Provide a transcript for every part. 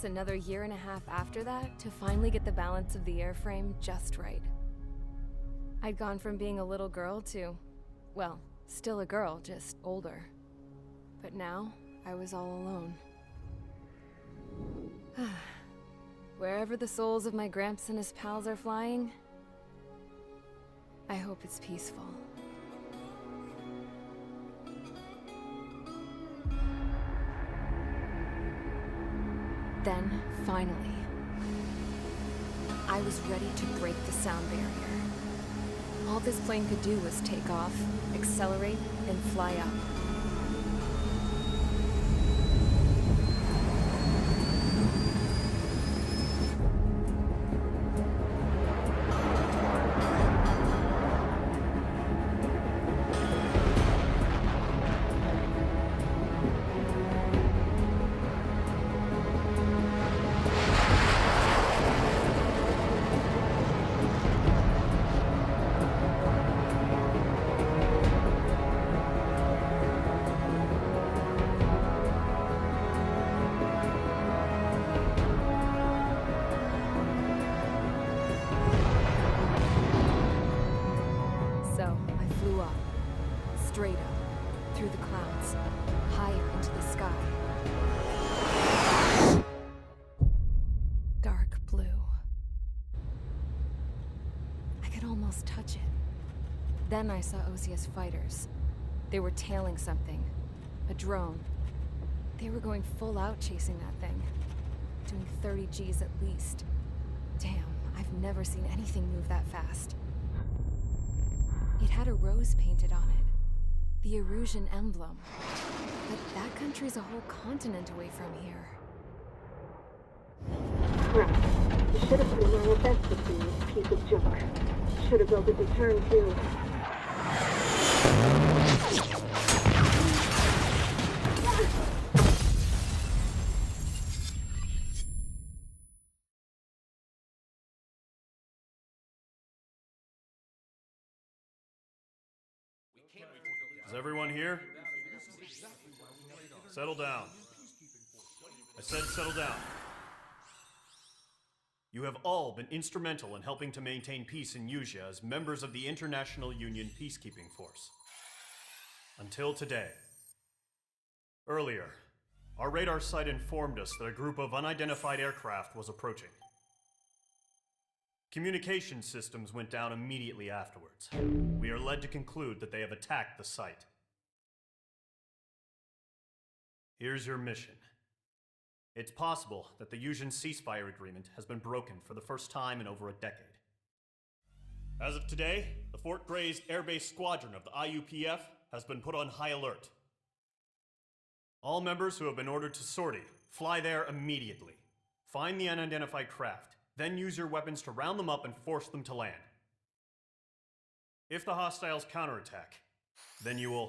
another year and a half after that to finally get the balance of the airframe just right. I'd gone from being a little girl to, well, still a girl, just older. But now, I was all alone. Wherever the souls of my Gramps and his pals are flying, I hope it's peaceful. Then, finally, I was ready to break the sound barrier. All this plane could do was take off, accelerate, and fly up. Straight up, through the clouds, higher into the sky. Dark blue. I could almost touch it. Then I saw Osia's fighters. They were tailing something. A drone. They were going full out chasing that thing. Doing 30 Gs at least. Damn, I've never seen anything move that fast. It had a rose painted on it. The Erusian emblem. But that country's a whole continent away from here. Crap. You should have put in my best to see this piece of junk. Should have built a deterrent too. Is everyone here? Settle down. I said settle down. You have all been instrumental in helping to maintain peace in Usea as members of the International Union Peacekeeping Force. Until today. Earlier, our radar site informed us that a group of unidentified aircraft was approaching. Communication systems went down immediately afterwards. We are led to conclude that they have attacked the site. Here's your mission. It's possible that the Usian ceasefire agreement has been broken for the first time in over a decade. As of today, the Fort Grays Air Base Squadron of the IUPF has been put on high alert. All members who have been ordered to sortie, fly there immediately. Find the unidentified craft, then use your weapons to round them up and force them to land. If the hostiles counterattack, then you will...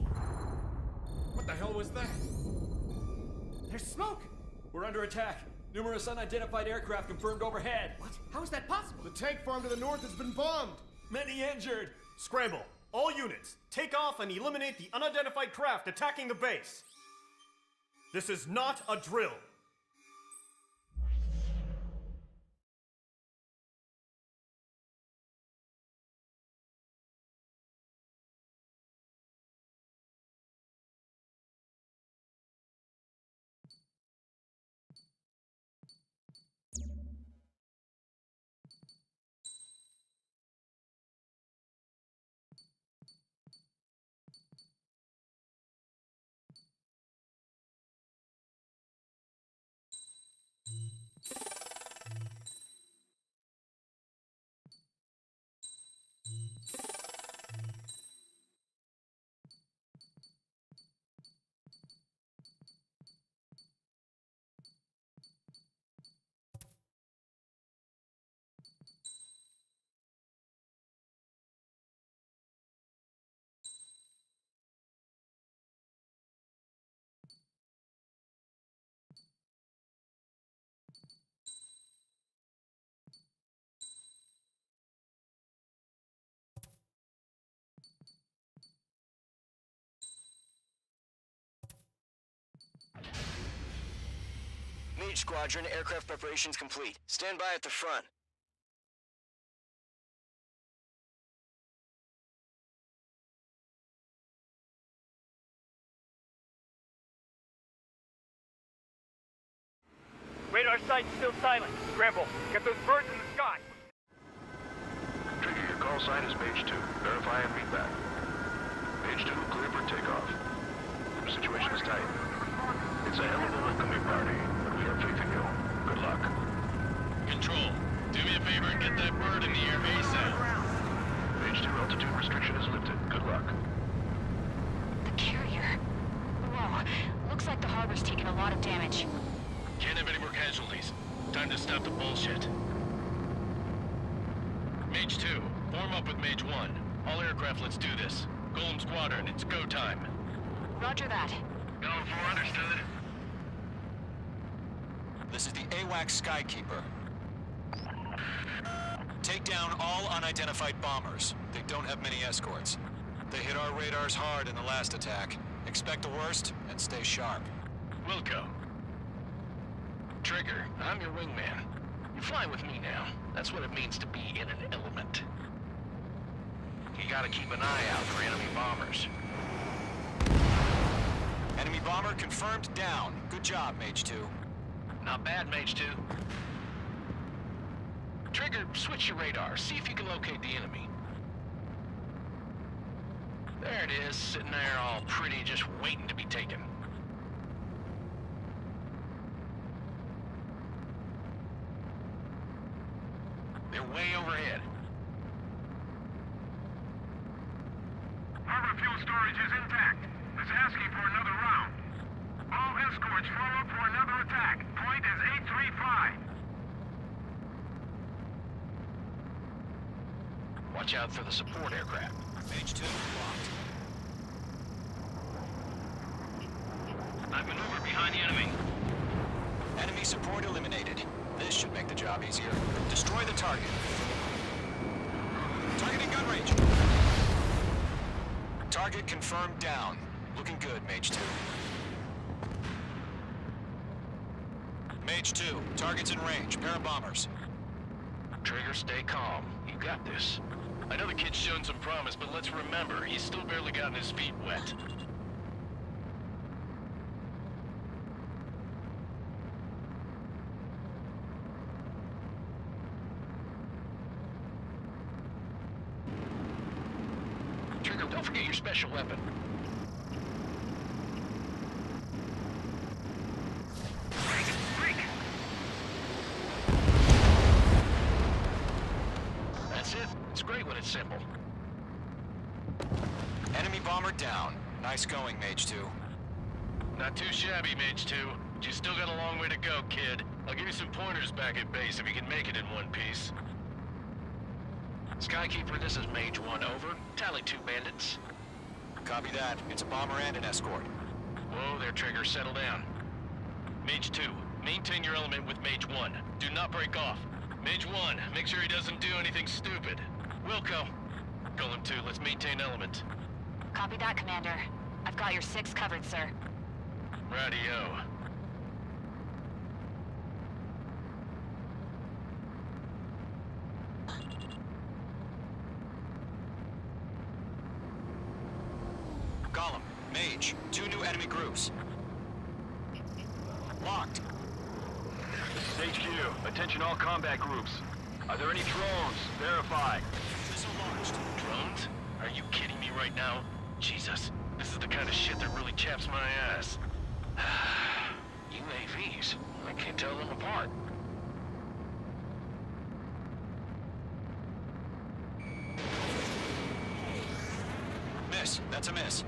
What the hell was that? There's smoke! We're under attack. Numerous unidentified aircraft confirmed overhead. What? How is that possible? The tank farm to the north has been bombed! Many injured! Scramble! All units, take off and eliminate the unidentified craft attacking the base! This is not a drill! Mage Squadron, aircraft preparations complete. Stand by at the front. Radar site's still silent. Scramble. Get those birds in the sky. Trigger, your call sign is Mage 2. Verify and read back. Mage 2, clear for takeoff. The situation is tight. It's a hell of a welcoming party, but we have faith in you. Good luck. Control, do me a favor and get that bird in the air ASAP. Mage 2, altitude restriction is lifted. Good luck. The carrier. Whoa. Looks like the harbor's taken a lot of damage. Can't have any more casualties. Time to stop the bullshit. Mage 2, form up with Mage 1. All aircraft, let's do this. Golem Squadron, it's go time. Roger that. Golem 4, understood. This is the AWACS Skykeeper. Take down all unidentified bombers. They don't have many escorts. They hit our radars hard in the last attack. Expect the worst and stay sharp. Wilco. Trigger, I'm your wingman. You fly with me now. That's what it means to be in an element. You gotta keep an eye out for enemy bombers. Enemy bomber confirmed down. Good job, Mage 2. Not bad, Mage 2. Trigger, switch your radar. See if you can locate the enemy. There it is, sitting there all pretty, just waiting to be taken. They're way overhead. Harbor fuel storage is intact. It's asking for another round. All escorts follow up for another attack. Point is 835. Watch out for the support aircraft. Mage 2 blocked. I've maneuvered behind the enemy. Enemy support eliminated. This should make the job easier. Destroy the target. Targeting gun range. Target confirmed down. Looking good, Mage 2. Mage 2, target's in range. Pair of bombers. Trigger, stay calm. You got this. I know the kid's shown some promise, but let's remember, he's still barely gotten his feet wet. Trigger, don't forget your special weapon. That's it. It's great when it's simple. Enemy bomber down. Nice going, Mage 2. Not too shabby, Mage 2. But you still got a long way to go, kid. I'll give you some pointers back at base if you can make it in one piece. Skykeeper, this is Mage 1, over. Tally 2 bandits. Copy that. It's a bomber and an escort. Whoa there, Trigger. Settle down. Mage 2, maintain your element with Mage 1. Do not break off. Mage 1, make sure he doesn't do anything stupid. Wilco. Golem 2, let's maintain element. Copy that, Commander. I've got your 6 covered, sir. Radio. Golem, Mage, 2 new enemy groups. Locked. HQ, attention all combat groups. Are there any drones? Verify. Missile launched. Drones? Are you kidding me right now? Jesus, this is the kind of shit that really chaps my ass. UAVs. I can't tell them apart. Miss. That's a miss.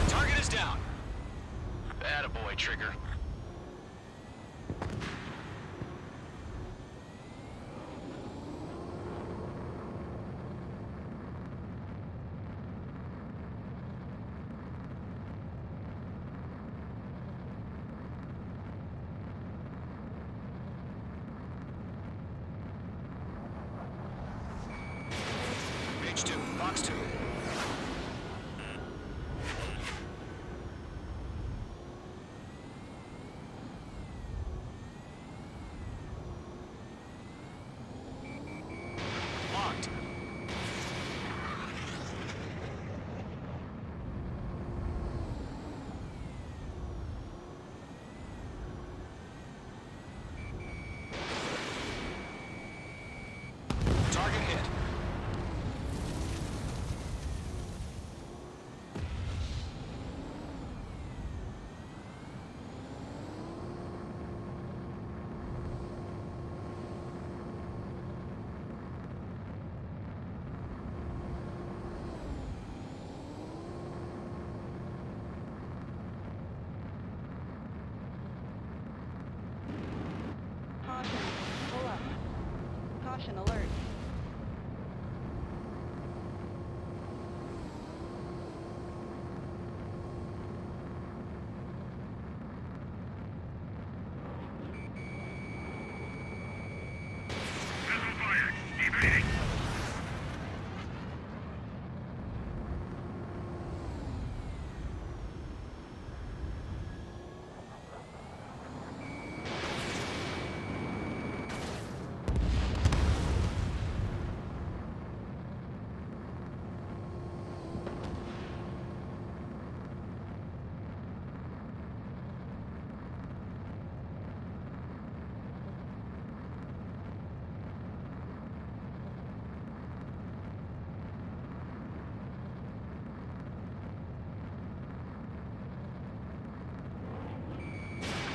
Target is down. Attaboy, Trigger. Fox 2. Locked. Target hit. Caution. Pull up. Caution alert.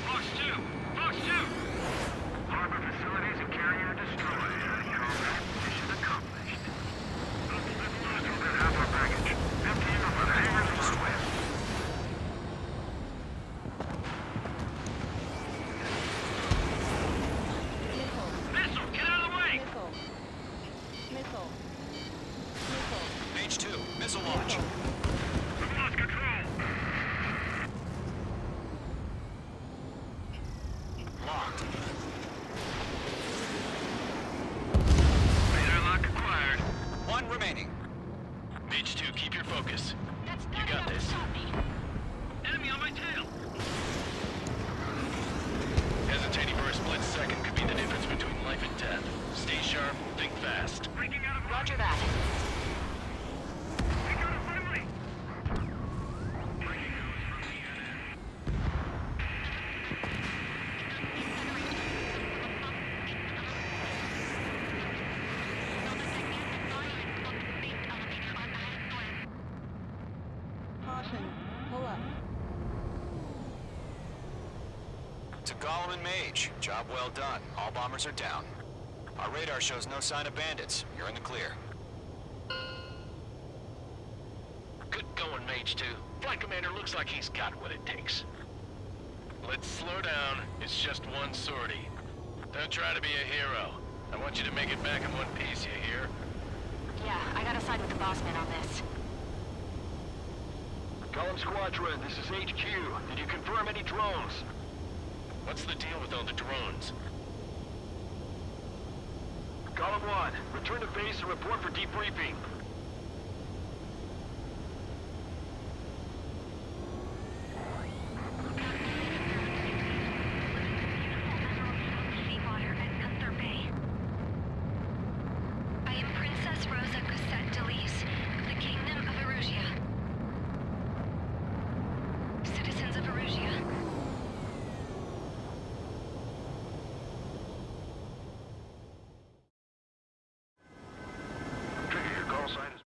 Fox 2! Fox 2! Harbor facilities and carrier destroyed. Mission accomplished. We've lost over half our baggage. Emptying up the hangars west. Missile! Get out of the way! Missile. Missile. Missile. Mage 2, missile launch. We've lost control! Locked. Radar lock acquired. One remaining. Mage 2, keep your focus. That's You not got enough this. to stop me. Enemy on my tail! Hesitating for a split second could be the difference between life and death. Stay sharp, think fast. Breaking out of Roger that. We got a friendly! Caution. Pull up. To Gollum and Mage, job well done. All bombers are down. Our radar shows no sign of bandits. You're in the clear. Good going, Mage 2. Flight Commander looks like he's got what it takes. Let's slow down. It's just one sortie. Don't try to be a hero. I want you to make it back in one piece, you hear? Yeah, I gotta side with the boss man on this. Column Squadron, this is HQ. Did you confirm any drones? What's the deal with all the drones? Column 1, return to base and report for debriefing. I am Princess Rosa Cosette Delise of the Kingdom of Erusia. Citizens of Erusia. Trigger, your call sign is...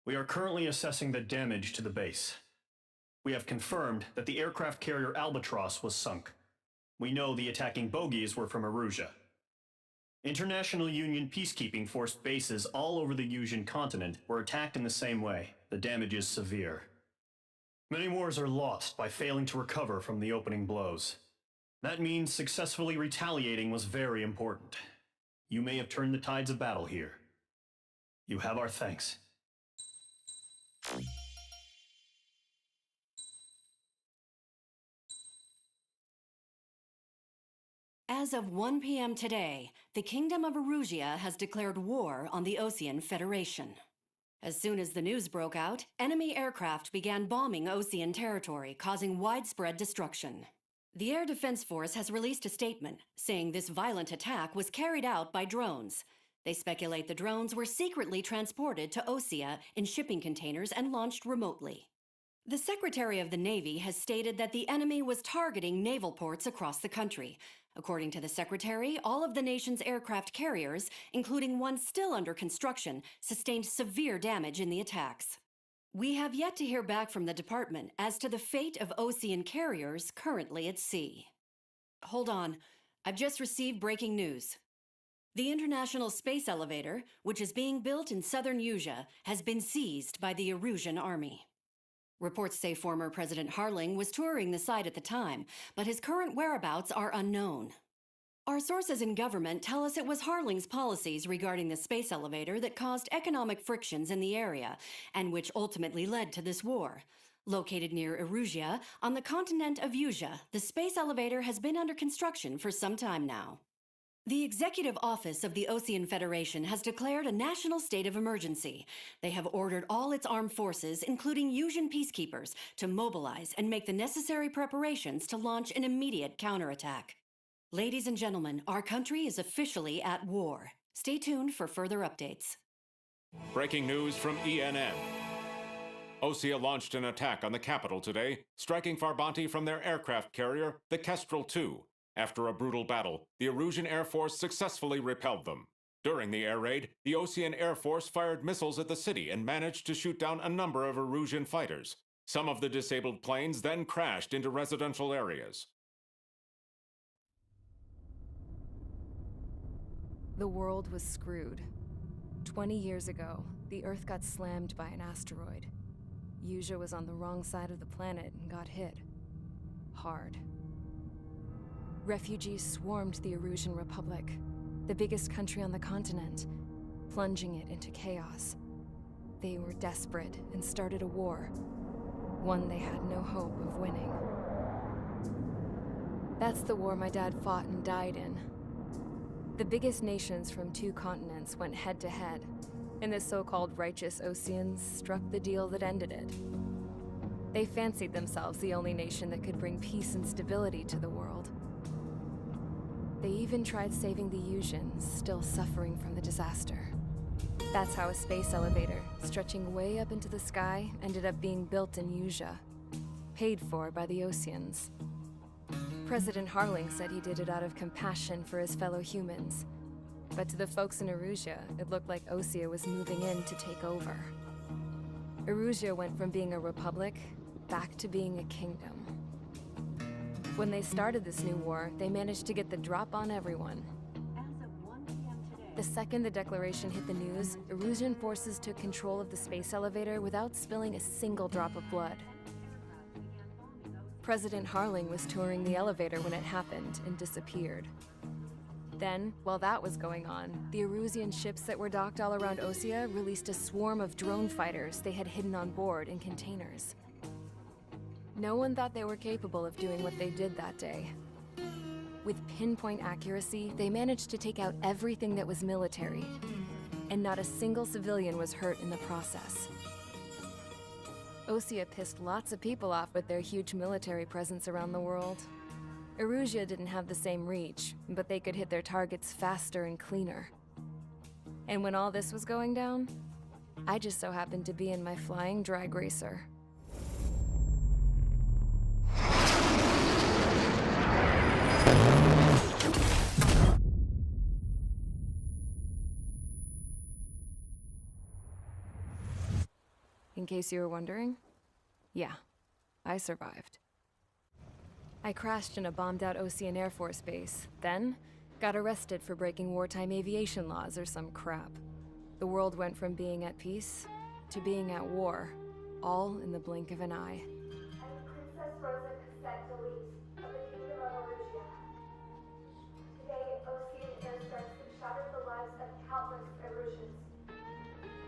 We are currently assessing the damage to the base. We have confirmed that the aircraft carrier Albatross was sunk. We know the attacking bogies were from Erusia. International Union peacekeeping force bases all over the Yusian continent were attacked in the same way. The damage is severe. Many wars are lost by failing to recover from the opening blows. That means successfully retaliating was very important. You may have turned the tides of battle here. You have our thanks. As of 1 p.m. today, the Kingdom of Erusia has declared war on the Osean Federation. As soon as the news broke out, enemy aircraft began bombing Osean territory, causing widespread destruction. The Air Defense Force has released a statement saying this violent attack was carried out by drones. They speculate the drones were secretly transported to Osea in shipping containers and launched remotely. The Secretary of the Navy has stated that the enemy was targeting naval ports across the country. According to the Secretary, all of the nation's aircraft carriers, including one still under construction, sustained severe damage in the attacks. We have yet to hear back from the department as to the fate of Osean carriers currently at sea. Hold on, I've just received breaking news. The International Space Elevator, which is being built in southern Usea, has been seized by the Erusian Army. Reports say former President Harling was touring the site at the time, but his current whereabouts are unknown. Our sources in government tell us it was Harling's policies regarding the space elevator that caused economic frictions in the area, and which ultimately led to this war. Located near Erusia, on the continent of Usea, the space elevator has been under construction for some time now. The Executive Office of the Osean Federation has declared a national state of emergency. They have ordered all its armed forces, including Usian peacekeepers, to mobilize and make the necessary preparations to launch an immediate counterattack. Ladies and gentlemen, our country is officially at war. Stay tuned for further updates. Breaking news from ENN. Osea launched an attack on the capital today, striking Farbanti from their aircraft carrier, the Kestrel II. After a brutal battle, the Erusian Air Force successfully repelled them. During the air raid, the Osean Air Force fired missiles at the city and managed to shoot down a number of Erusian fighters. Some of the disabled planes then crashed into residential areas. The world was screwed. 20 years ago, the Earth got slammed by an asteroid. Usea was on the wrong side of the planet and got hit. Hard. Refugees swarmed the Erusian Republic, the biggest country on the continent, plunging it into chaos. They were desperate and started a war, one they had no hope of winning. That's the war my dad fought and died in. The biggest nations from 2 continents went head-to-head, and the so-called righteous Oseans struck the deal that ended it. They fancied themselves the only nation that could bring peace and stability to the world. They even tried saving the Usians, still suffering from the disaster. That's how a space elevator, stretching way up into the sky, ended up being built in Usea, paid for by the Oseans. President Harling said he did it out of compassion for his fellow humans. But to the folks in Erusia, it looked like Osea was moving in to take over. Erusia went from being a republic back to being a kingdom. When they started this new war, they managed to get the drop on everyone. The second the declaration hit the news, Erusian forces took control of the space elevator without spilling a single drop of blood. President Harling was touring the elevator when it happened and disappeared. Then, while that was going on, the Erusian ships that were docked all around Osea released a swarm of drone fighters they had hidden on board in containers. No one thought they were capable of doing what they did that day. With pinpoint accuracy, they managed to take out everything that was military, and not a single civilian was hurt in the process. Osea pissed lots of people off with their huge military presence around the world. Erusia didn't have the same reach, but they could hit their targets faster and cleaner. And when all this was going down, I just so happened to be in my flying drag racer. In case you were wondering, yeah, I survived. I crashed in a bombed-out Osean Air Force base, then got arrested for breaking wartime aviation laws or some crap. The world went from being at peace to being at war, all in the blink of an eye. Princess Rosa Cassette Delete of the Kingdom of Erusia. Today, Osean airstrikes have shattered the lives of countless Erusians.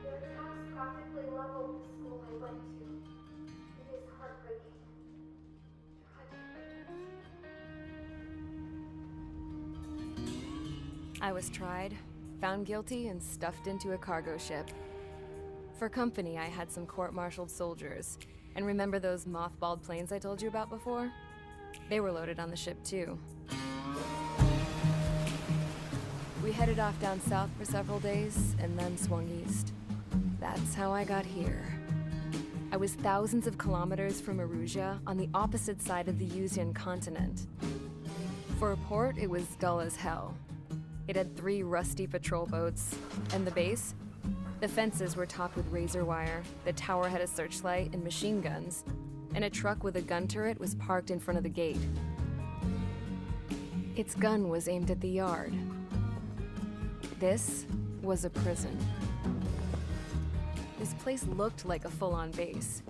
Their attacks practically leveled the school I went to. It is heartbreaking. Tragic. I was tried, found guilty, and stuffed into a cargo ship. For company, I had some court-martialed soldiers. And remember those mothballed planes I told you about before? They were loaded on the ship, too. We headed off down south for several days, and then swung east. That's how I got here. I was thousands of kilometers from Erusia, on the opposite side of the Yuzian continent. For a port, it was dull as hell. It had 3 rusty patrol boats. And the base? The fences were topped with razor wire, the tower had a searchlight and machine guns, and a truck with a gun turret was parked in front of the gate. Its gun was aimed at the yard. This was a prison. This place looked like a full-on base,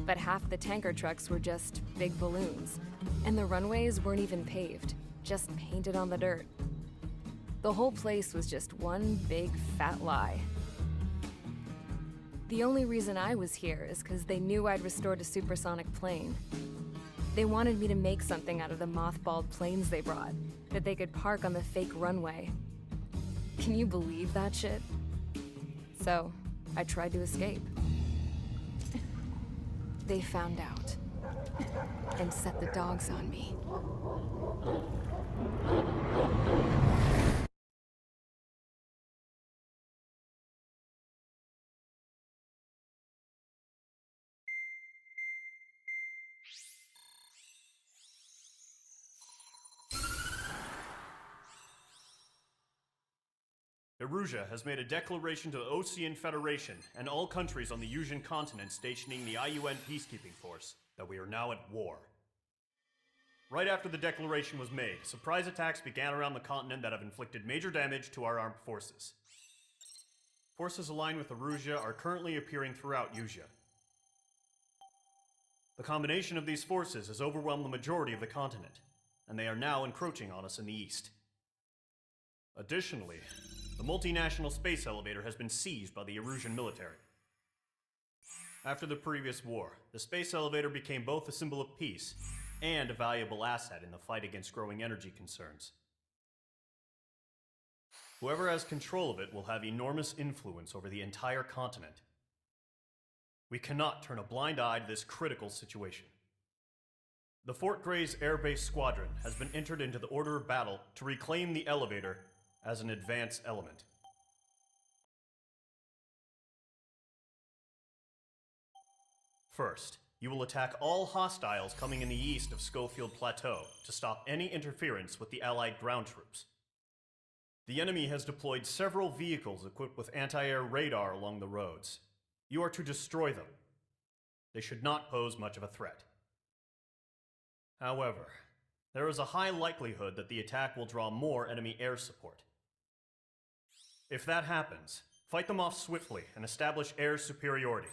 but half the tanker trucks were just big balloons, and the runways weren't even paved, just painted on the dirt. The whole place was just one big fat lie. The only reason I was here is because they knew I'd restored a supersonic plane. They wanted me to make something out of the mothballed planes they brought, that they could park on the fake runway. Can you believe that shit? So, I tried to escape. They found out, and set the dogs on me. Erusia has made a declaration to the Osean Federation and all countries on the Yusian continent stationing the IUN peacekeeping force that we are now at war. Right after the declaration was made, surprise attacks began around the continent that have inflicted major damage to our armed forces. Forces aligned with Erusia are currently appearing throughout Yusia. The combination of these forces has overwhelmed the majority of the continent, and they are now encroaching on us in the east. Additionally, the multinational space elevator has been seized by the Erusian military. After the previous war, the space elevator became both a symbol of peace and a valuable asset in the fight against growing energy concerns. Whoever has control of it will have enormous influence over the entire continent. We cannot turn a blind eye to this critical situation. The Fort Gray's Air Base Squadron has been entered into the order of battle to reclaim the elevator as an advance element. First, you will attack all hostiles coming in the east of Schofield Plateau to stop any interference with the Allied ground troops. The enemy has deployed several vehicles equipped with anti-air radar along the roads. You are to destroy them. They should not pose much of a threat. However, there is a high likelihood that the attack will draw more enemy air support. If that happens, fight them off swiftly and establish air superiority.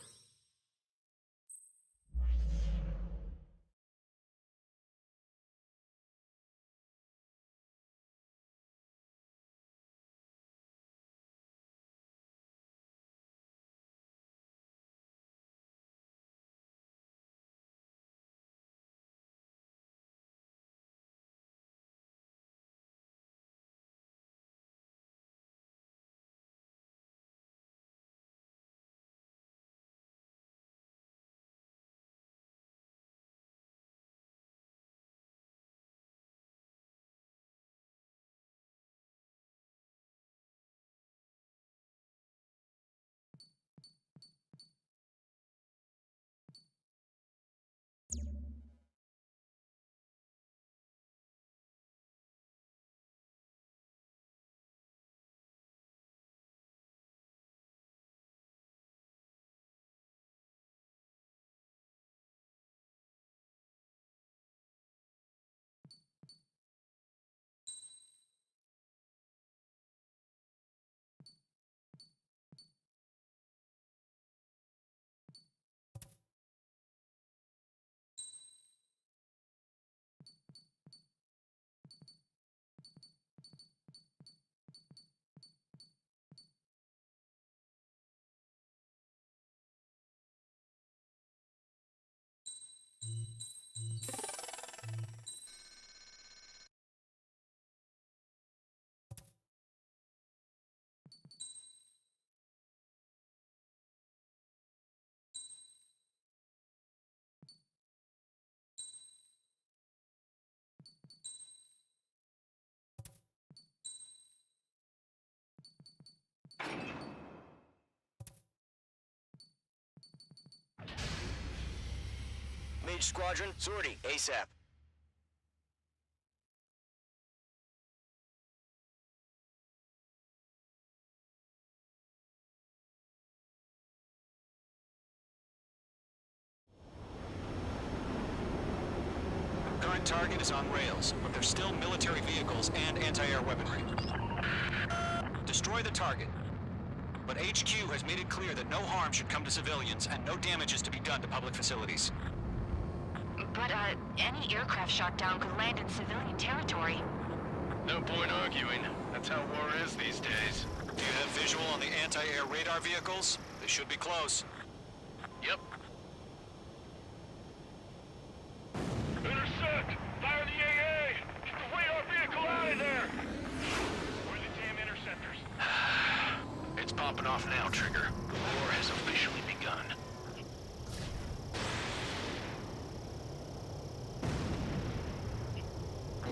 Mage Squadron, sortie, ASAP. Current target is on rails, but there's still military vehicles and anti-air weaponry. Destroy the target. But HQ has made it clear that no harm should come to civilians and no damage is to be done to public facilities. But, any aircraft shot down could land in civilian territory. No point arguing. That's how war is these days. Do you have visual on the anti-air radar vehicles? They should be close. Yep. Intercept! Fire the AA! Get the radar vehicle out of there! Where are the damn interceptors? It's popping off now, Trigger. The war has officially begun.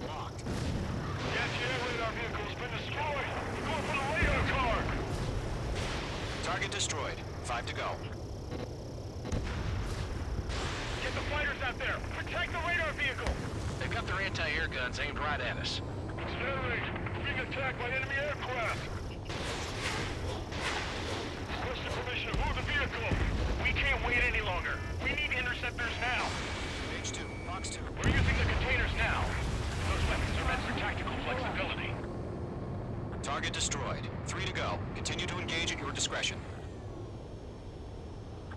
Locked. The anti-air radar vehicle has been destroyed! We're going for the radar car! Target destroyed. 5 to go. Get the fighters out there! Protect the radar vehicle! They've got their anti-air guns aimed right at us. Stanley, we're being attacked by enemy aircraft! Requesting permission to move the vehicle! We can't wait any longer! We need interceptors now! H2, Fox 2. We're using the containers now! Those weapons are meant for tactical flexibility. Target destroyed. 3 to go. Continue to engage at your discretion.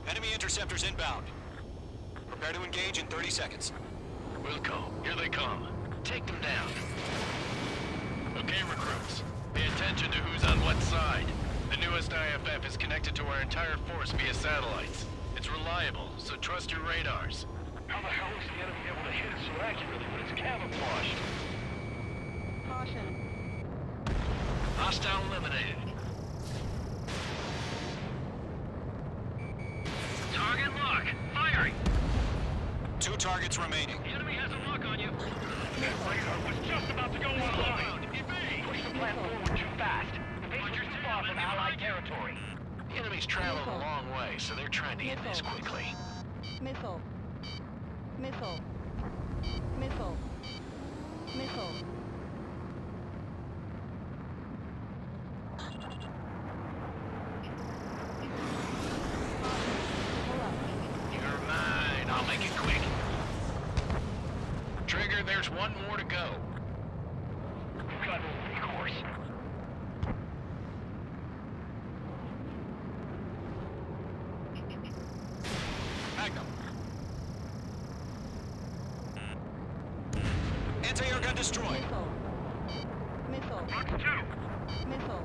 Enemy interceptors inbound. Prepare to engage in 30 seconds. Wilco, here they come. Take them down. Okay, recruits. Pay attention to who's on what side. The newest IFF is connected to our entire force via satellites. It's reliable, so trust your radars. How the hell is the enemy able to hit it so accurately when it's camouflaged? Caution. Hostile eliminated. Target lock. Firing. 2 targets remaining. The enemy has a lock on you. That radar was just about to go online. Push the plan forward too fast. The base is too far from Allied territory. The enemy's traveled a long way, so they're trying to hit this quickly. Missile. Missile. Missile. Missile. You're mine. I'll make it quick. Trigger, there's one more to go. We've got no recourse. Magnum. Anti-air gun destroyed. Missile. Missile. Fox 2. Missile.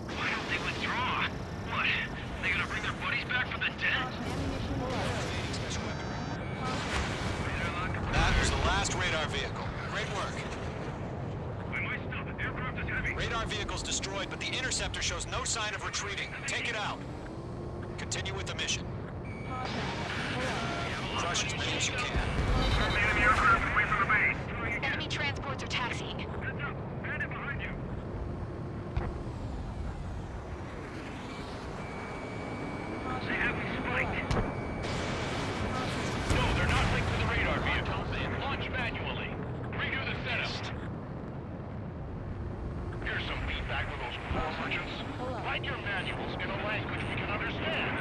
Why don't they withdraw? What? They gonna bring their buddies back from the dead? Ammunition loaded. Special weaponry. Radar lock. That was the last radar vehicle. Great work. We might stop. The aircraft is heavy. Radar vehicle's destroyed, but the interceptor shows no sign of retreating. Take it out. Continue with the mission. Crush as many as you can. The enemy aircraft away from the base. Enemy transports are taxiing. Heads up. Bandit behind you. They have me spiked. No, they're not linked to the radar vehicle. Launch manually. Redo the setup. Here's some feedback for those poor merchants. Write your manuals in a language we can understand.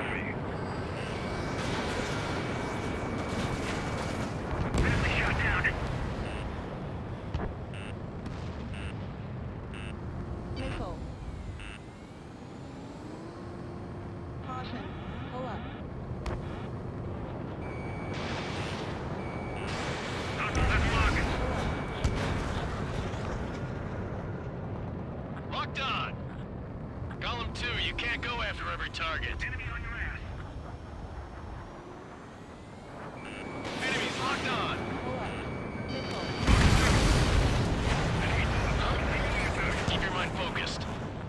Enemy shot down. Missile. Caution. Pull up. Locked on. Golem 2, you can't go after every target. Enemy on your ass. Enemies locked on. Pull up. Missile. Keep your mind focused.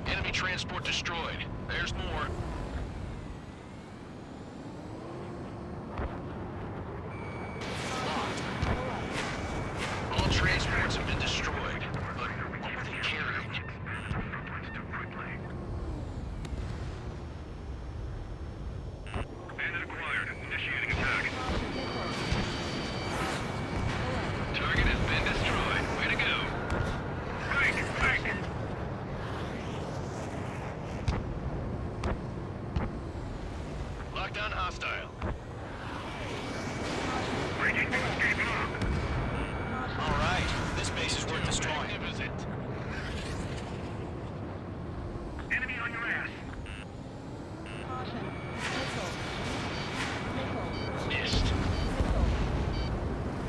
Enemy transport destroyed. There's more. All transports have been destroyed. But what were they carrying? hostile. All right, this base is worth destroying. Magnificent. Enemy on your ass. Caution. Missile. Missile. Missed. Missile.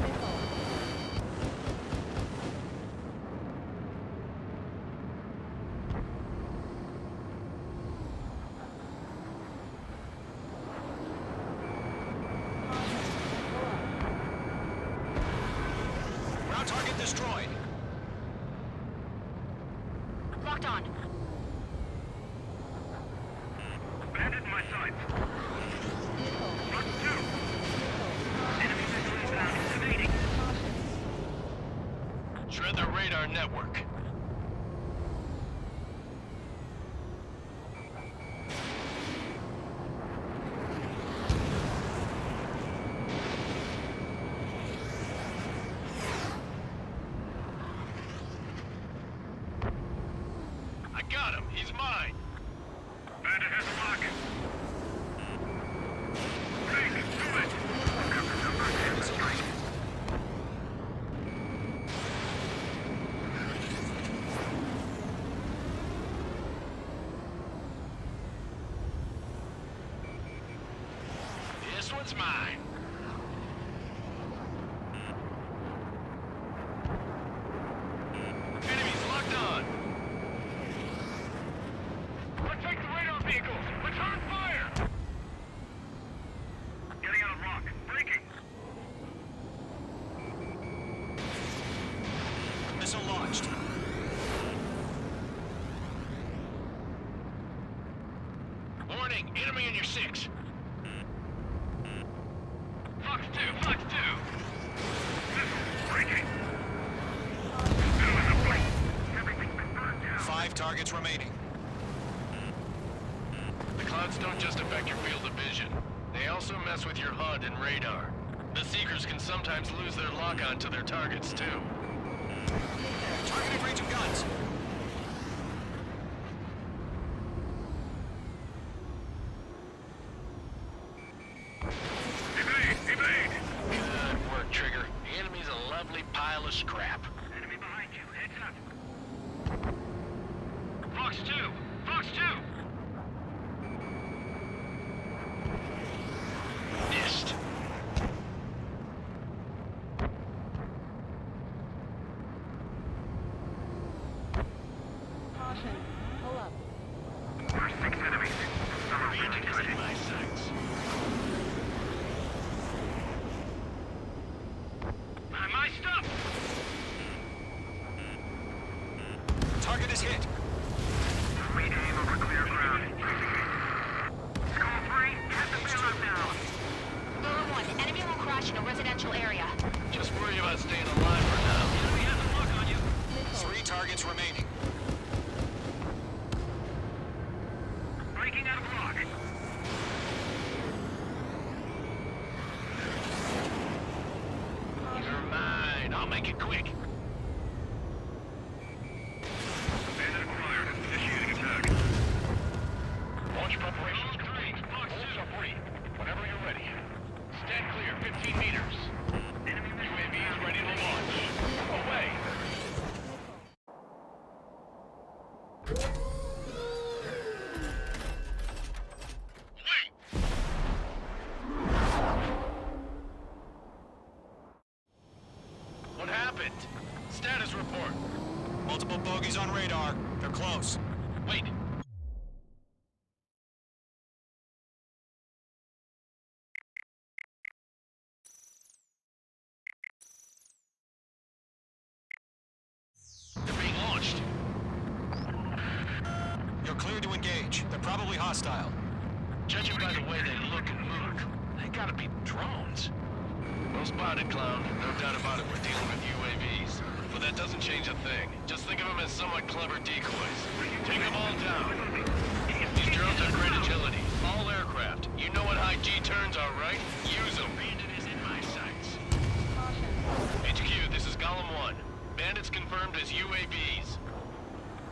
Missile. Ground target destroyed. Locked on. Bandit in my sights. Mark 2. Enemy missile inbound. Evading. Shred their radar network. I got him. He's mine. Bandit has a lock. Break. Do it. This one's mine. Enemies locked on. Protect the radar vehicles. Return fire. Getting out of rock. Breaking. Missile launched. Warning, enemy in your 6. Fox 2. Fox 2. Breaking. Everything's been burned down. 5 targets remaining. The clouds don't just affect your field of vision. They also mess with your HUD and radar. The Seekers can sometimes lose their lock-on to their targets, too. Targeting range of guns. Evade. Evade. Good work, Trigger. The enemy's a lovely pile of scrap. Enemy behind you. Heads up. Fox 2. Fox 2. Missed. Caution. Pull up. There's 6 enemies. Bandit is in my sights. My stuff. Target is hit. Regain over clear ground. Skull 3. Get the bailout now. Lower 1, enemy will crash in a residential area. Just worry about staying alive for now. Enemy has a lock on you. 3 targets remaining. Breaking out of lock. You're mine. I'll make it quick. Bandit acquired. Initiating attack. Launch preparations complete. Bullets are free. Whenever you're ready. Stand clear. 15 meters. UAV is ready to launch. Away. What happened? Status report. Multiple bogeys on radar. They're close. Wait. They're being launched. You're cleared to engage. They're probably hostile. Judging by the way they look and move, they gotta be drones. Well spotted, Clown. No doubt about it, we're dealing with UAVs. But that doesn't change a thing. Just think of them as somewhat clever decoys. Take them all down. These drones have great agility. All aircraft. You know what high G turns are, right? Use them. Bandit is in my sights. HQ, this is Golem 1. Bandits confirmed as UAVs.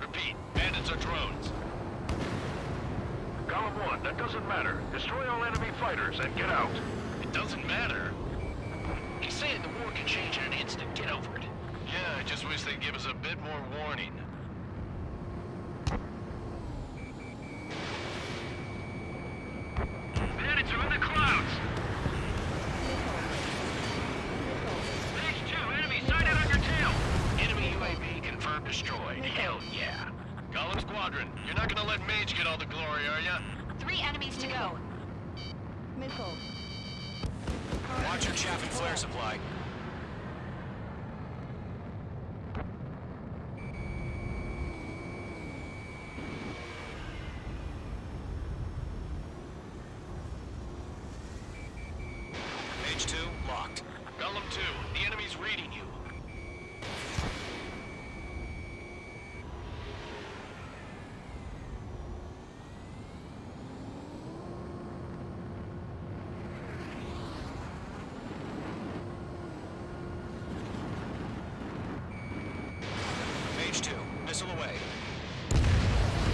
Repeat, bandits are drones. Golem 1, That doesn't matter. Destroy all enemy fighters and get out. It doesn't matter. He's saying the war can change in an instant. Get over it. Yeah, I just wish they'd give us a bit more warning. Bandits are in the clouds! Stage 2, enemy sighted on your tail! Enemy UAV confirmed destroyed. Hell yeah. Column Squadron, you're not gonna let Mage get all the glory, are ya? 3 enemies to go. Missile. Watch your chaff and flare supply. Mage 2, locked. Golem 2, the enemy's reading you. Mage 2, missile away.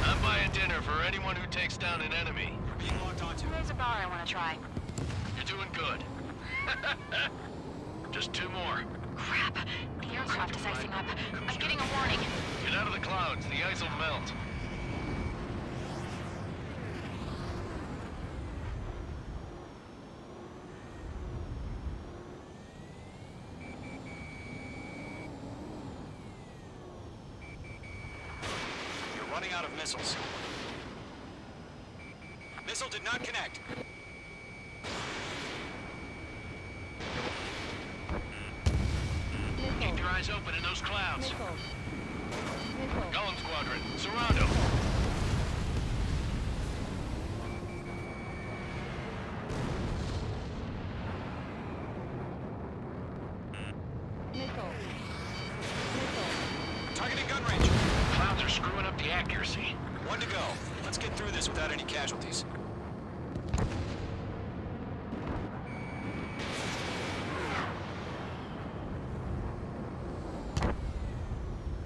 I'm buying dinner for anyone who takes down an enemy. Being locked onto. There's a bar I want to try. You're doing good. Just 2 more. Crap. The aircraft is icing up. I'm getting a warning. Get out of the clouds, the ice will melt. You're running out of missiles. Missile did not connect. Keep your eyes open in those clouds. Missile. Missile. Golem Squadron, surround them. Missile. Missile. Targeting gun range. Clouds are screwing up the accuracy. 1 to go. Let's get through this without any casualties.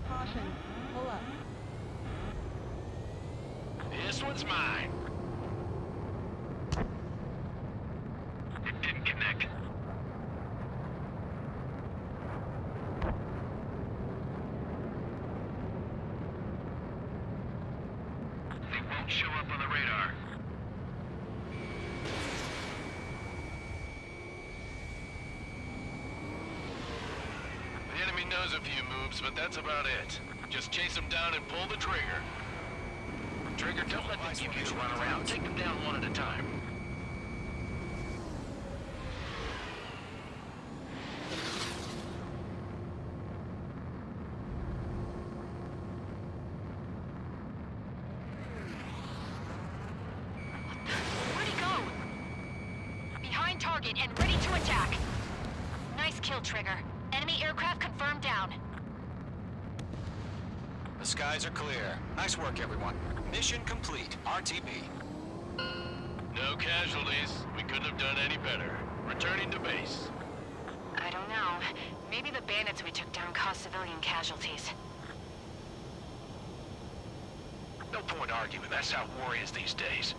Caution. Pull up. This one's mine. It didn't connect. They won't show up on the radar. The enemy knows a few moves, but that's about it. Just chase them down and pull the trigger. Trigger, don't let them give you the runaround. Take them down one at a time. Where'd he go? Behind target and ready to attack. Nice kill, Trigger. Enemy aircraft confirmed down. The skies are clear. Nice work, everyone. Mission complete. RTB. No casualties. We couldn't have done any better. Returning to base. I don't know. Maybe the bandits we took down caused civilian casualties. No point arguing. That's how war is these days.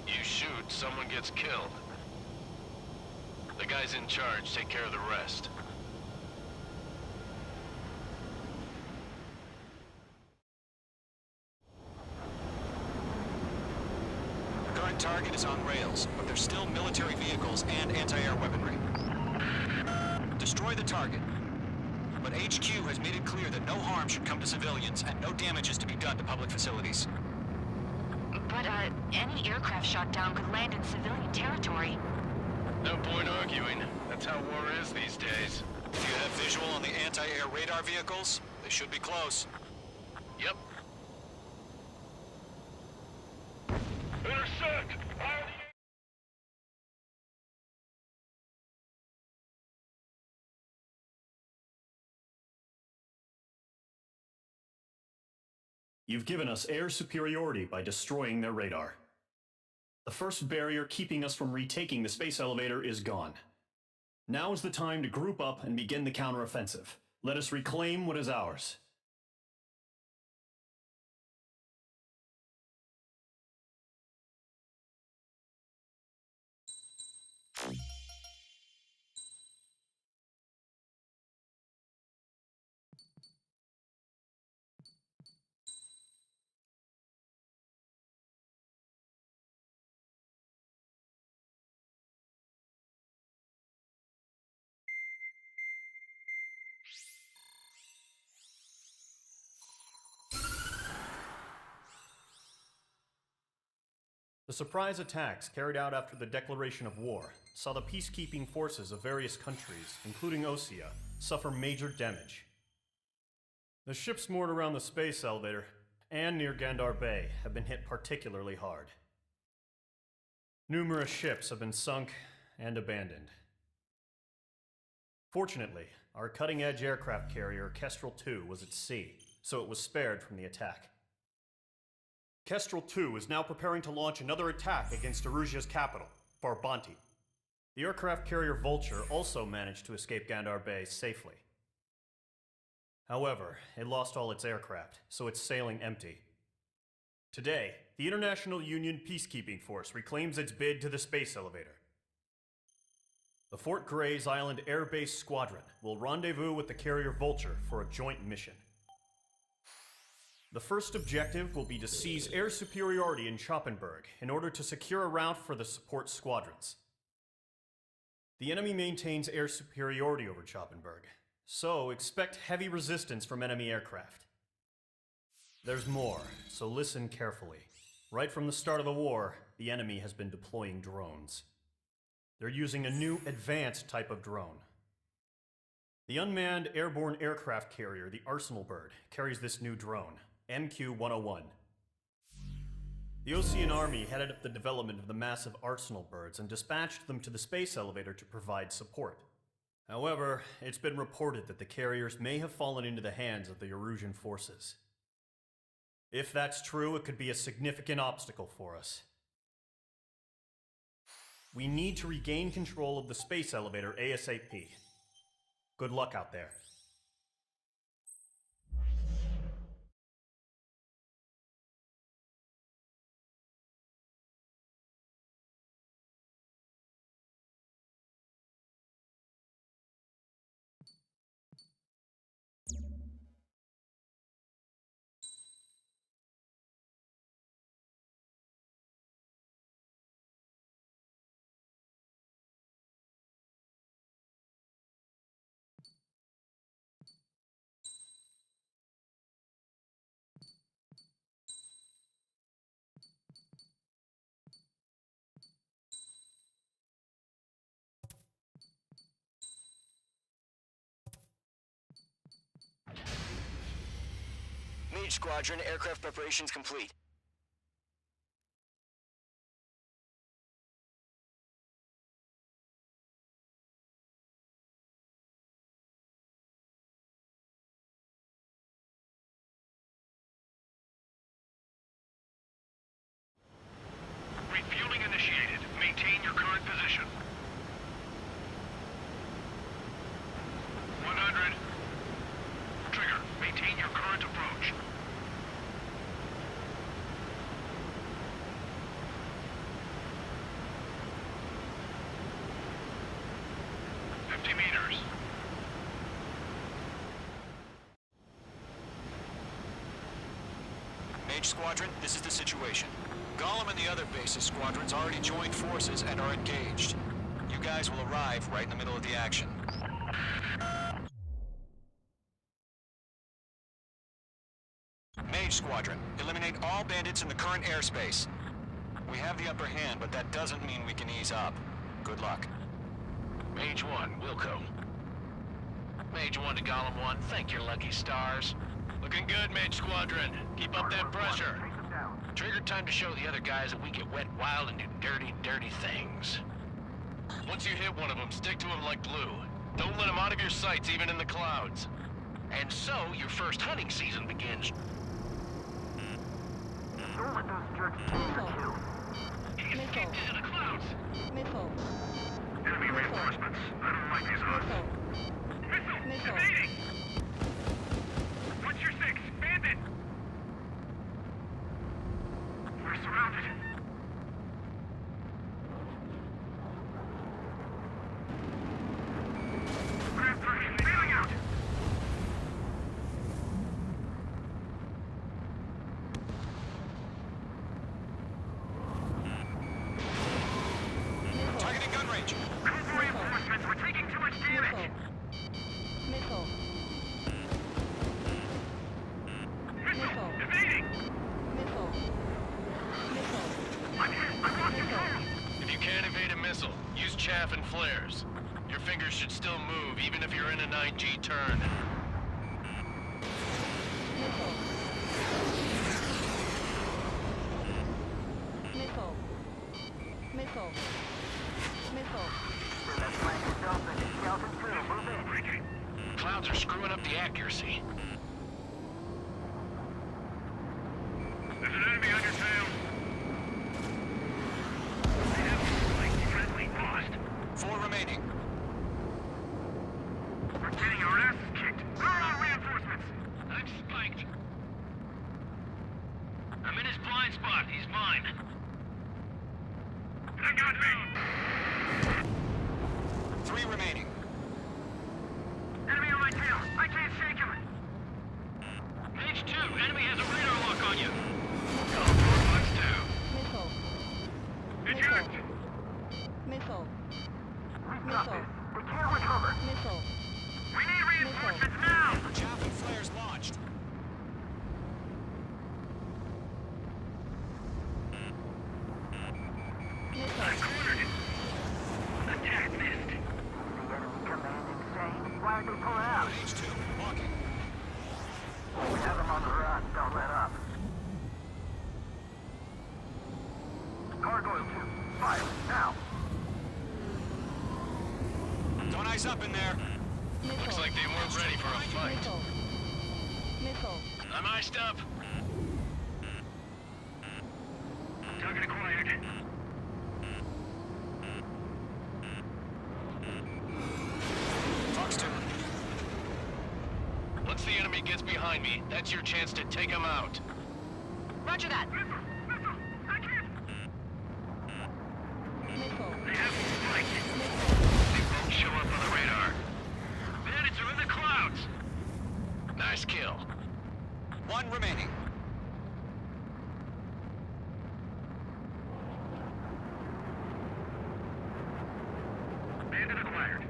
You shoot, someone gets killed. The guys in charge take care of the rest. The current target is on rails, but there's still military vehicles and anti-air weaponry. Destroy the target. But HQ has made it clear that no harm should come to civilians and no damage is to be done to public facilities. But, any aircraft shot down could land in civilian territory. No point arguing. That's how war is these days. Do you have visual on the anti-air radar vehicles? They should be close. Yep. Intersect! You've given us air superiority by destroying their radar. The first barrier keeping us from retaking the space elevator is gone. Now is the time to group up and begin the counteroffensive. Let us reclaim what is ours. The surprise attacks carried out after the declaration of war saw the peacekeeping forces of various countries, including Osea, suffer major damage. The ships moored around the space elevator and near Gandar Bay have been hit particularly hard. Numerous ships have been sunk and abandoned. Fortunately, our cutting-edge aircraft carrier Kestrel II was at sea, so it was spared from the attack. Kestrel II is now preparing to launch another attack against Erusia's capital, Farbanti. The aircraft carrier Vulture also managed to escape Gandar Bay safely. However, it lost all its aircraft, so it's sailing empty. Today, the International Union Peacekeeping Force reclaims its bid to the space elevator. The Fort Grays Island Air Base Squadron will rendezvous with the carrier Vulture for a joint mission. The first objective will be to seize air superiority in Schoppenberg in order to secure a route for the support squadrons. The enemy maintains air superiority over Schoppenberg, so expect heavy resistance from enemy aircraft. There's more, so listen carefully. Right from the start of the war, the enemy has been deploying drones. They're using a new advanced type of drone. The unmanned airborne aircraft carrier, the Arsenal Bird, carries this new drone, MQ-101. The Osean Army headed up the development of the massive Arsenal Birds and dispatched them to the space elevator to provide support. However, it's been reported that the carriers may have fallen into the hands of the Erusian forces. If that's true, it could be a significant obstacle for us. We need to regain control of the space elevator ASAP. Good luck out there. Mage Squadron, aircraft preparations complete. Refueling initiated. Maintain your current position. 100. Trigger, maintain your current approach. 50 meters. Mage Squadron, this is the situation. Gollum and the other base's squadrons already joined forces and are engaged. You guys will arrive right in the middle of the action. Mage Squadron, eliminate all bandits in the current airspace. We have the upper hand, but that doesn't mean we can ease up. Good luck. Mage 1, Wilco. Mage 1 to Gollum 1, thank your lucky stars. Looking good, Mage Squadron. Keep up that pressure. Trigger time to show the other guys that we get wet wild and do dirty, dirty things. Once you hit one of them, stick to him like glue. Don't let him out of your sights, even in the clouds. And so, your first hunting season begins. Don't let those jerks change your too. He escaped into the clouds. Missile. Enemy reinforcements. I don't like these odds. Missile! Evading! What's your 6? Bandit! We're surrounded. Grab 3, bailing out! Targeting gun range. Cobra reinforcements, we're taking too much damage! Missile. Missile! Evading! Missile. Missile. chaff and flares. Your fingers should still move, even if you're in a 9G turn. Missile. Missile. Missile. Clouds are screwing up the accuracy. There's an enemy on your tail. They have like friendly lost. 4 remaining. We're getting our asses kicked. Where are our reinforcements? I'm spiked. I'm in his blind spot. He's mine. They got me. 3 remaining. Enemy on my tail. I can't shake him. Page 2. Enemy has a radar lock on you. Missile. Eject! Missile. Missile. We can't recover. Missile. We need reinforcements now! Chaff and flares launched. I cornered it. Attack missed. The enemy command insane. Why are they pulling out? H2, walking. We have them on the run. Don't let up. Gargoyle 2. Fire. Now. Don't eyes up in there. Looks like they weren't ready for a fight. Missile. Missile. I'm iced up. Target acquired. Fox 2. Once the enemy gets behind me, that's your chance to take him out. Roger that. Missile! I can't! Missile. They have me spiked. They won't show up on the radar. Bandits are in the clouds! Nice kill. 1 remaining. Bandit acquired.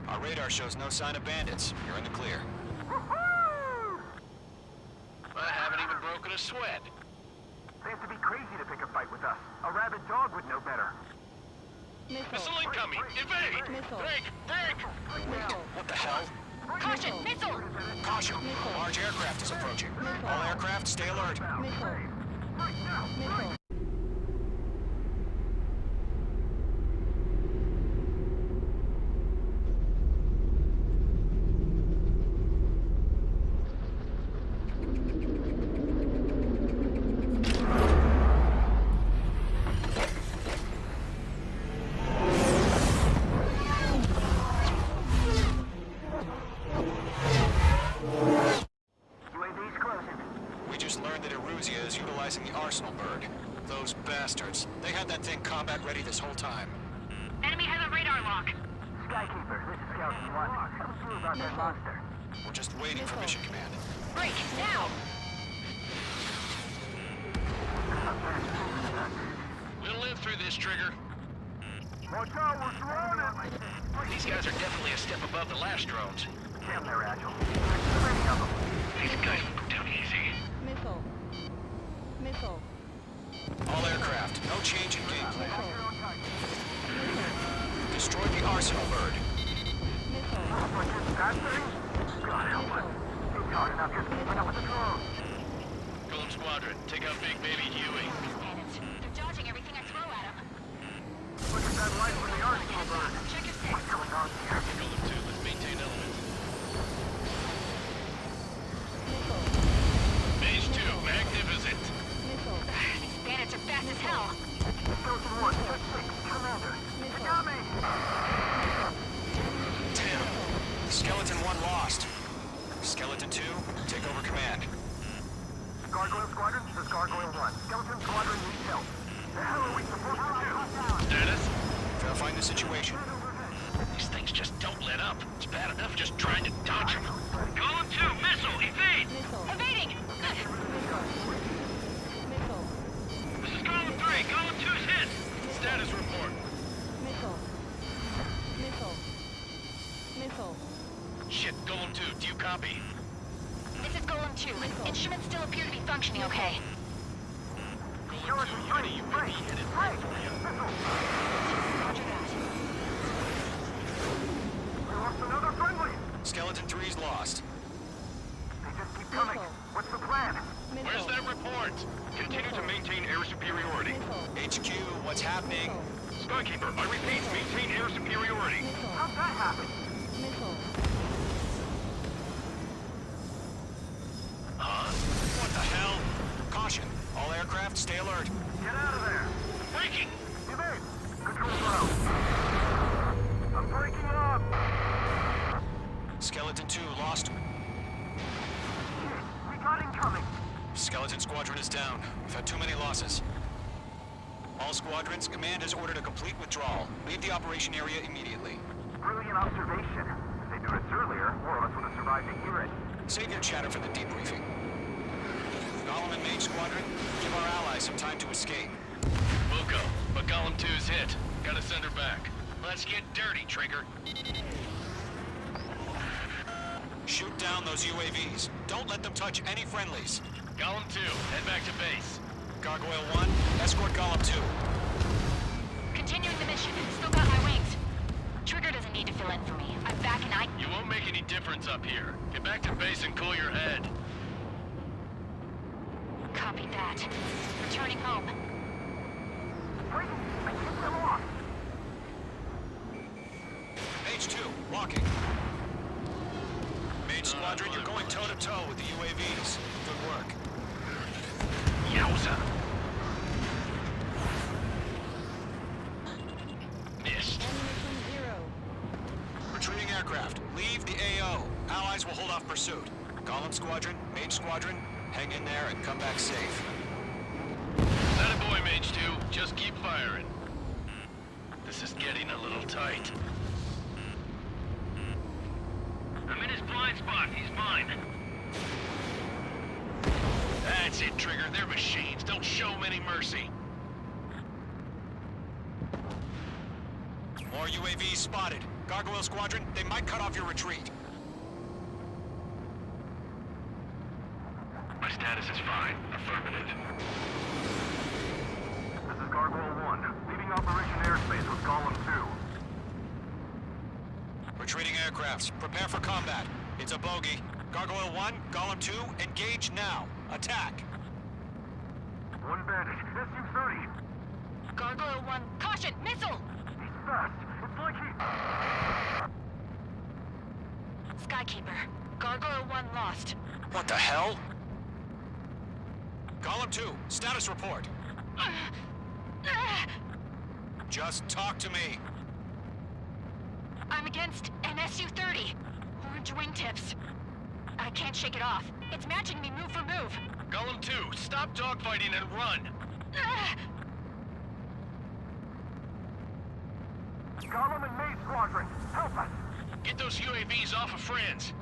Our radar shows no sign of bandits. You're in the clear. I haven't even broken a sweat. They have to be crazy to pick a fight with us. A rabid dog would know better. Missile incoming! Evade! Missile. Break! Break! Missile. What the hell? Caution, missile! Caution! A large aircraft is approaching. All aircraft, stay alert. Missile. Missile. UAV's closing. We just learned that Eruzia is utilizing the Arsenal bird. Those bastards. They had that thing combat ready this whole time. Enemy has a radar lock. Skykeeper, this is Scout 1. Tell us more about that monster. We're just waiting for mission command. Break, now! We'll live through this, Trigger. Watch out, we're surrounded! These guys are definitely a step above the last drones. Damn, they're agile. There's too many of them. These guys will go down easy. Missile. Missile. All aircraft, no change in game plan. Missile. Destroy the Arsenal bird. Missile. But just that thing? God help us. It's hard enough just keeping up with the drones. Golem Squadron, take out Big Baby Huey. Bandits. They're dodging everything I throw at them. Look at that light from the Arsenal bird. Check your What's six. going on here? Golem 2, let's maintain elements. Missile. Mage 2, magnificent. Missile. These bandits are fast as hell. Skeleton 1, just 6, Commander. You got me! Damn. Skeleton 1 lost. Skeleton 2, take over command. Gargoyle Squadron, this is Gargoyle 1. Skeleton Squadron needs help. The hell are we supposed to do? Status? Verifying the situation. These things just don't let up. It's bad enough just trying to dodge them. Golem 2, missile, evade! Missile. Evading! Missile. Missile. Copy. This is Golem 2. Instruments still appear to be functioning okay. Golem 2, you need a UAV headed right for you. Roger that. We lost another friendly. Skeleton 3's lost. They just keep coming. What's the plan? Where's that report? Continue to maintain air superiority. HQ, what's happening? Skykeeper, I repeat, maintain air superiority. How'd that happen? Huh? What the hell? Caution. All aircraft, stay alert. Get out of there. Breaking! Evade. Control's out. I'm breaking up. Skeleton 2 lost. We got incoming. Skeleton Squadron is down. We've had too many losses. All squadrons, command has ordered a complete withdrawal. Leave the operation area immediately. Brilliant observation. If they do this earlier, more of us would have survived to hear it. Save your chatter for the debriefing. Golem and Mage Squadron, give our allies some time to escape. Wilco, but Golem 2's hit. Gotta send her back. Let's get dirty, Trigger. Shoot down those UAVs. Don't let them touch any friendlies. Golem 2, head back to base. Gargoyle 1, escort Golem 2. Continuing the mission. Still got my wings. Trigger doesn't need to fill in for me. I'm back and I... You won't make any difference up here. Get back to base and cool your head. Copy that. Returning home. Wait, I kicked them off. Mage 2, walking. Mage Squadron, you're going toe-to-toe with the UAVs. Good work. Yowza! Missed. Retreating aircraft, leave the AO. Allies will hold off pursuit. Golem Squadron, Mage Squadron, hang in there and come back safe. That a boy, Mage 2. Just keep firing. This is getting a little tight. I'm in his blind spot. He's mine. That's it, Trigger. They're machines. Don't show them any mercy. More UAVs spotted. Gargoyle Squadron, they might cut off your retreat. My status is fine. Affirmative. This is Gargoyle 1, leaving Operation Airspace with Golem 2. Retreating aircrafts, prepare for combat. It's a bogey. Gargoyle 1, Golem 2, engage now. Attack. One bandit, SU-30. Gargoyle 1, caution! Missile! He's fast. It's like he... Skykeeper. Gargoyle 1 lost. What the hell? Golem 2, status report. Just talk to me. I'm against an SU-30. Orange wingtips. I can't shake it off. It's matching me move for move. Golem 2, stop dogfighting and run. Golem and Mage Squadron, help us! Get those UAVs off of friends.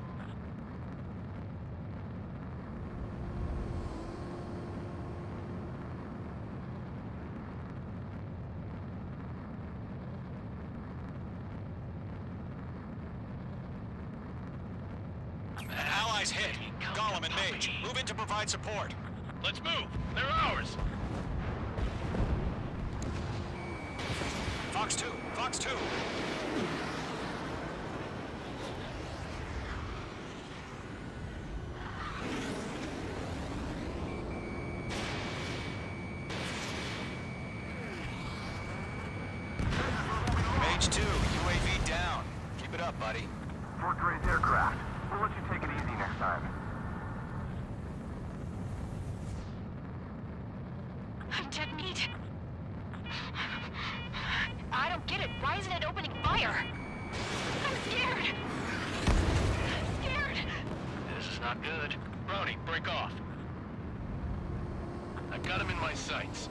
Allies hit. Golem and Mage, move in to provide support. Let's move. They're ours. Fox 2, Fox 2. Mage 2, UAV down. Keep it up, buddy. Fort Gray's aircraft. We'll let you take it easy next time. I'm dead meat. I don't get it. Why isn't it opening fire? I'm scared. I'm scared. This is not good. Brownie, break off. I've got him in my sights.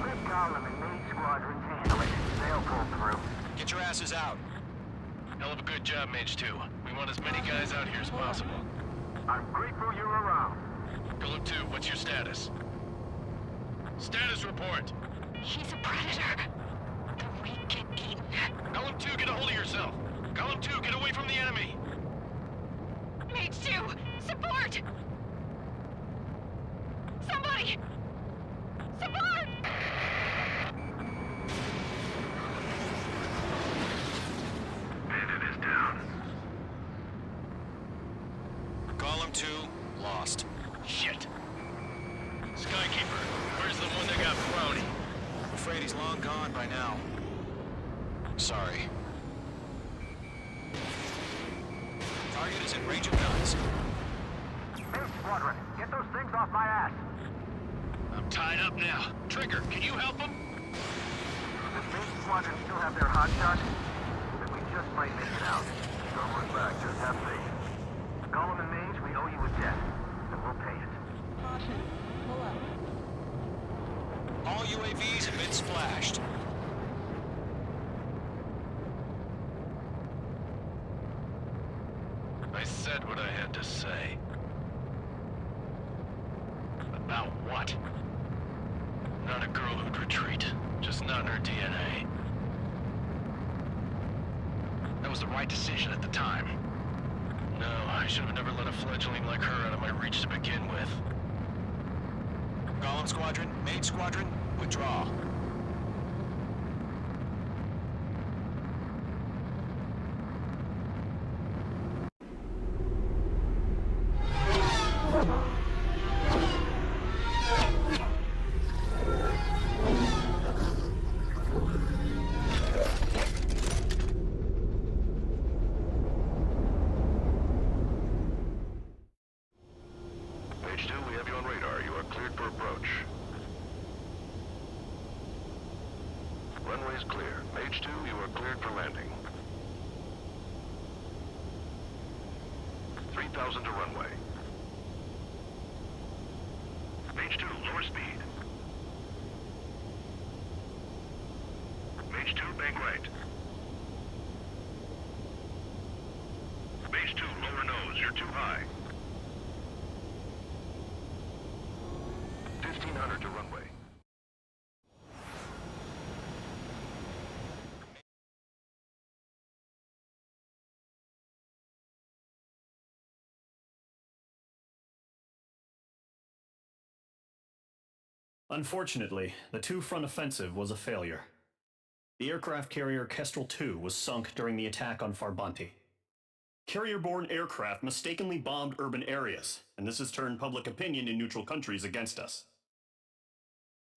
Let Golem and Mage Squadrons handle it. They'll pull through. Get your asses out. Hell of a good job, Mage 2. We want as many guys out here as possible. I'm grateful you're around. Golem 2, what's your status? Status report. He's a predator. The weak get eaten. Golem 2, get a hold of yourself. Column 2, get away from the enemy! Mage 2! Support! Somebody! Support! Bandit is down. Column 2, lost. Shit. Skykeeper, where's the one that got brownie? I'm afraid he's long gone by now. Sorry. Target is in range of guns. Mage Squadron, get those things off my ass. I'm tied up now. Trigger, can you help him? Does Mage Squadron still have their hotshot? Then we just might make it out. Don't look back, just have faith. Gollum and Mage, we owe you a debt, and we'll pay it. Caution. Pull up. All UAVs have been splashed. I said what I had to say. About what? Not a girl who'd retreat. Just not in her DNA. That was the right decision at the time. No, I should have never let a fledgling like her out of my reach to begin with. Gollum Squadron, Mage Squadron, withdraw. Mage 2, we have you on radar. You are cleared for approach. Runway is clear. Mage 2, you are cleared for landing. 3,000 to runway. Mage 2, lower speed. Mage 2, bank right. Mage 2, lower nose. You're too high. 1,500 to runway. Unfortunately, the two-front offensive was a failure. The aircraft carrier Kestrel II was sunk during the attack on Farbanti. Carrier-borne aircraft mistakenly bombed urban areas, and this has turned public opinion in neutral countries against us.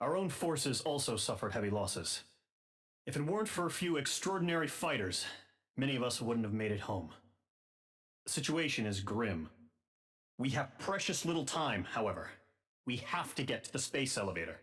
Our own forces also suffered heavy losses. If it weren't for a few extraordinary fighters, many of us wouldn't have made it home. The situation is grim. We have precious little time, however. We have to get to the space elevator.